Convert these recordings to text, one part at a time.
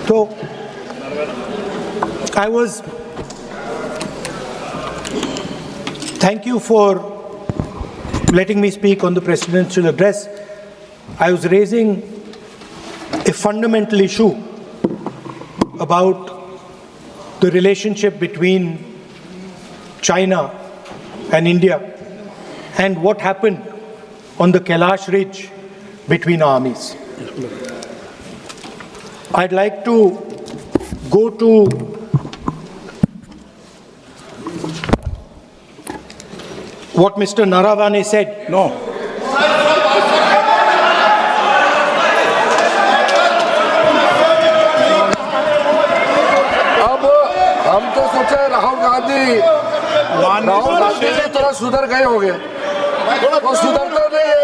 So, thank you for letting me speak on the presidential address. I was raising a fundamental issue about the relationship between China and India and what happened on the Kailash Ridge between armies. I'd like to go to what Mr. Naravane said. No. अब हम तो सोचे राहुल गांधी थोड़ा सुधर गए होंगे, वो सुधरते नहीं है,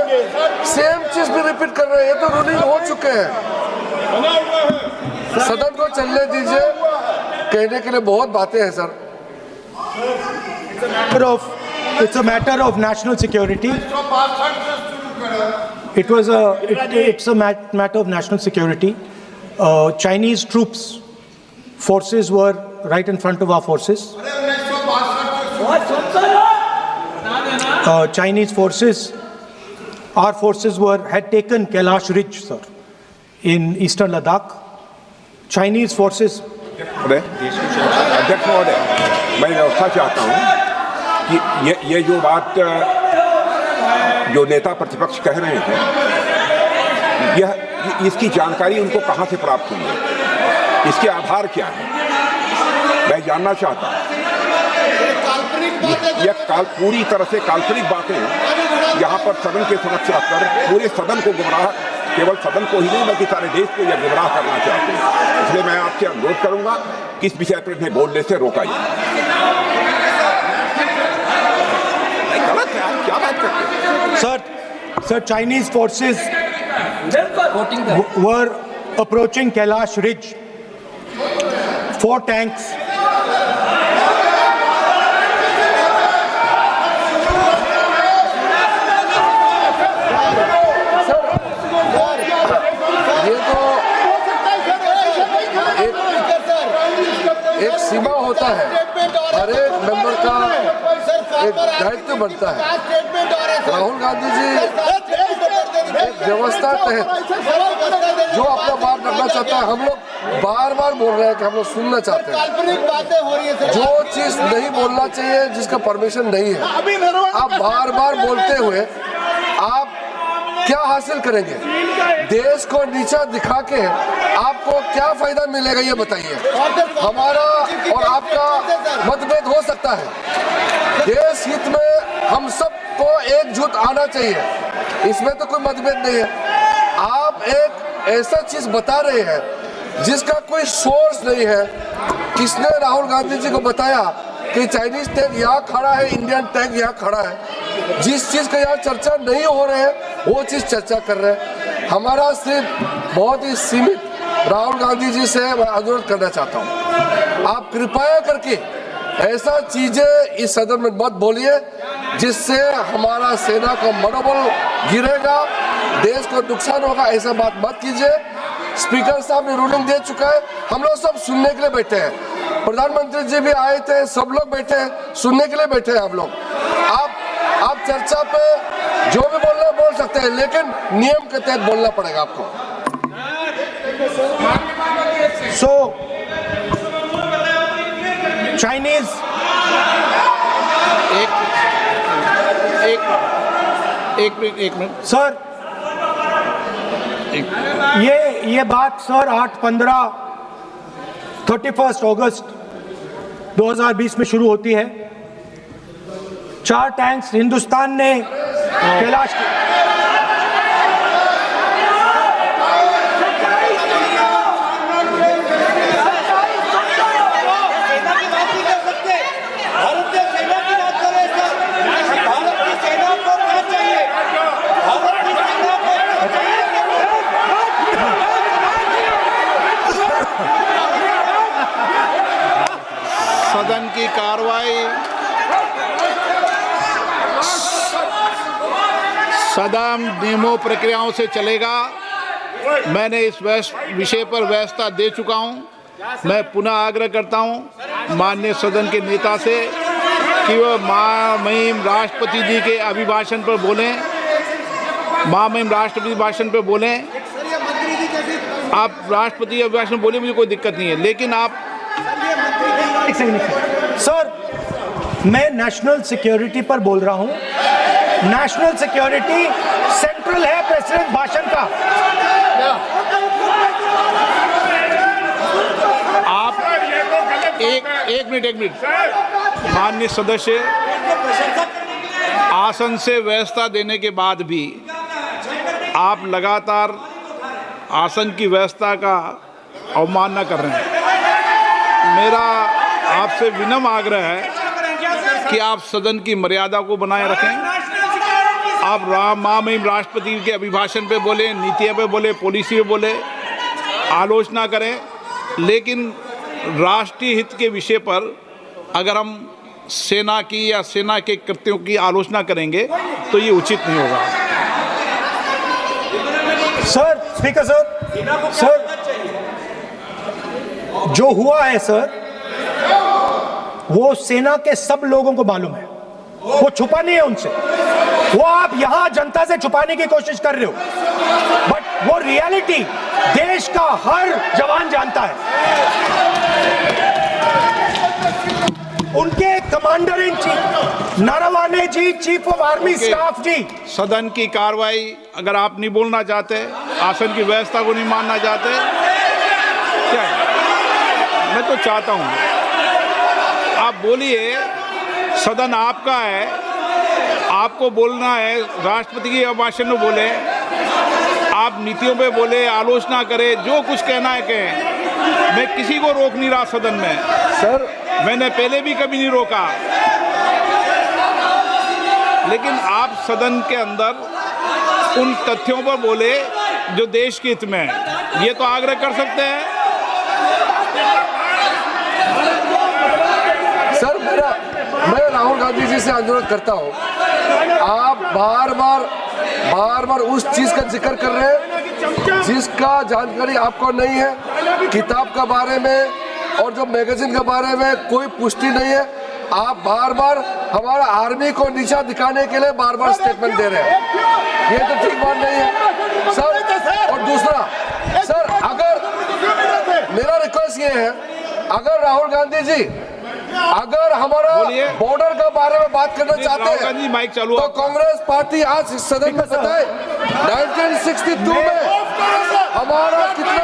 सेम चीज भी रिपीट कर रहे हैं। ये तो रूलिंग हो चुके हैं, सदन को चलने दीजिए। कहने के लिए बहुत बातें हैं sir. It's a matter of national security. It's a matter of national security. Chinese troops, forces were right in front of our forces. Chinese forces, our forces had taken Kailash Ridge, sir, in eastern Ladakh. Chinese forces. अध्यक्ष महोदय, मैं व्यवस्था चाहता हूँ कि ये जो बात जो नेता प्रतिपक्ष कह रहे हैं, यह इसकी जानकारी उनको कहाँ से प्राप्त हुई है, इसके आधार क्या है, मैं जानना चाहता हूँ। यह पूरी तरह से काल्पनिक बातें यहाँ पर सदन के समक्ष रखकर पूरे सदन को गुमराह, केवल सदन को ही नहीं बल्कि सारे देश को यह गुमराह करना चाहते हैं। इसलिए मैं आपसे अनुरोध करूंगा कि इस विषय पर इन्हें बोलने से रोका जाए। गलत है, आप क्या बात करते हैं? Sir, Chinese forces were approaching Kailash Ridge. 4 tanks. एक सीमा होता है, हर एक मेंबर का एक दायित्व बनता है। राहुल गांधी जी एक व्यवस्था तहत जो अपना बात रखना चाहता है, हम लोग बार बार बोल रहे हैं कि हम लोग सुनना चाहते हैं। जो चीज नहीं बोलना चाहिए, जिसका परमिशन नहीं है, आप बार बार बोलते हुए आप क्या हासिल करेंगे? देश को नीचा दिखा के आपको क्या फायदा मिलेगा, ये बताइए। हमारा और आपका मतभेद हो सकता है, देश हित में हम सबको एकजुट आना चाहिए, इसमें तो कोई मतभेद नहीं है। आप एक ऐसा चीज बता रहे हैं जिसका कोई सोर्स नहीं है। किसने राहुल गांधी जी को बताया कि चाइनीज टैंक यहाँ खड़ा है, इंडियन टैंक यहाँ खड़ा है? जिस चीज का यहाँ चर्चा नहीं हो रहे है, वो चीज चर्चा कर रहे हैं। हमारा सिर्फ बहुत ही सीमित राहुल गांधी जी से मैं अनुरोध करना चाहता हूँ, आप कृपया करके ऐसा चीजें इस सदन में मत बोलिए जिससे हमारा सेना का मनोबल गिरेगा, देश को नुकसान होगा। ऐसा बात मत कीजिए। स्पीकर साहब ने रूलिंग दे चुका है, हम लोग सब सुनने के लिए बैठे हैं। प्रधानमंत्री जी भी आए थे, सब लोग बैठे हैं, सुनने के लिए बैठे हैं हम लोग। आप चर्चा पे जो भी बोलना बोल सकते हैं, लेकिन नियम के तहत बोलना पड़ेगा आपको। So, Chinese एक मिनट सर, ये बात सर 31 अगस्त 2020 में शुरू होती है। 4 टैंक्स हिंदुस्तान ने कैलाश सदन की कार्रवाई सदन नियमों प्रक्रियाओं से चलेगा। मैंने इस विषय पर व्यवस्था दे चुका हूं। मैं पुनः आग्रह करता हूं माननीय सदन के नेता से कि वह महामहिम राष्ट्रपति जी के अभिभाषण पर बोलें, महामहिम राष्ट्रपति भाषण पर बोलें। आप राष्ट्रपति अभिभाषण बोले, मुझे कोई दिक्कत नहीं है, लेकिन आप सर, मैं नेशनल सिक्योरिटी पर बोल रहा हूं। नेशनल सिक्योरिटी सेंट्रल है प्रेसिडेंट भाषण का। आप एक मिनट माननीय सदस्य, आसन से व्यवस्था देने के बाद भी आप लगातार आसन की व्यवस्था का अवमानना कर रहे हैं। मेरा आपसे विनम्र आग्रह है कि आप सदन की मर्यादा को बनाए रखें। आप महामहिम राष्ट्रपति के अभिभाषण पे बोले, नीतियों पे बोले, पॉलिसी पे बोले, आलोचना करें, लेकिन राष्ट्रीय हित के विषय पर अगर हम सेना की या सेना के कृत्यों की आलोचना करेंगे तो ये उचित नहीं होगा। सर, स्पीकर सर, जो हुआ है सर, वो सेना के सब लोगों को मालूम है। वो छुपा नहीं है उनसे। वो आप यहां जनता से छुपाने की कोशिश कर रहे हो, बट वो रियलिटी देश का हर जवान जानता है। उनके commander in chief Naravane ji, chief of army staff ji. सदन की कार्रवाई अगर आप नहीं बोलना चाहते, आसन की व्यवस्था को नहीं मानना चाहते, क्या है? मैं तो चाहता हूं आप बोलिए, सदन आपका है, आपको बोलना है। राष्ट्रपति के भाषण में बोले, आप नीतियों पे बोले, आलोचना करें, जो कुछ कहना है कहें। मैं किसी को रोक नहीं रहा सदन में सर, मैंने पहले भी कभी नहीं रोका, लेकिन आप सदन के अंदर उन तथ्यों पर बोले जो देश के हित में है, ये तो आग्रह कर सकते हैं। सर, मैं राहुल गांधी जी से अनुरोध करता हूं, आप बार बार उस चीज का जिक्र कर रहे हैं जिसका जानकारी आपको नहीं है। किताब के बारे में और जो मैगजीन के बारे में कोई पुष्टि नहीं है। आप बार बार हमारा आर्मी को नीचा दिखाने के लिए बार बार स्टेटमेंट दे रहे हैं, ये तो ठीक बात नहीं है सर। और दूसरा सर, अगर मेरा रिक्वेस्ट ये है, अगर राहुल गांधी जी अगर हमारा बॉर्डर के बारे में बात करना चाहते हैं माइक चालू, तो कांग्रेस पार्टी आज सदन में बताए 1962 में हमारा कितना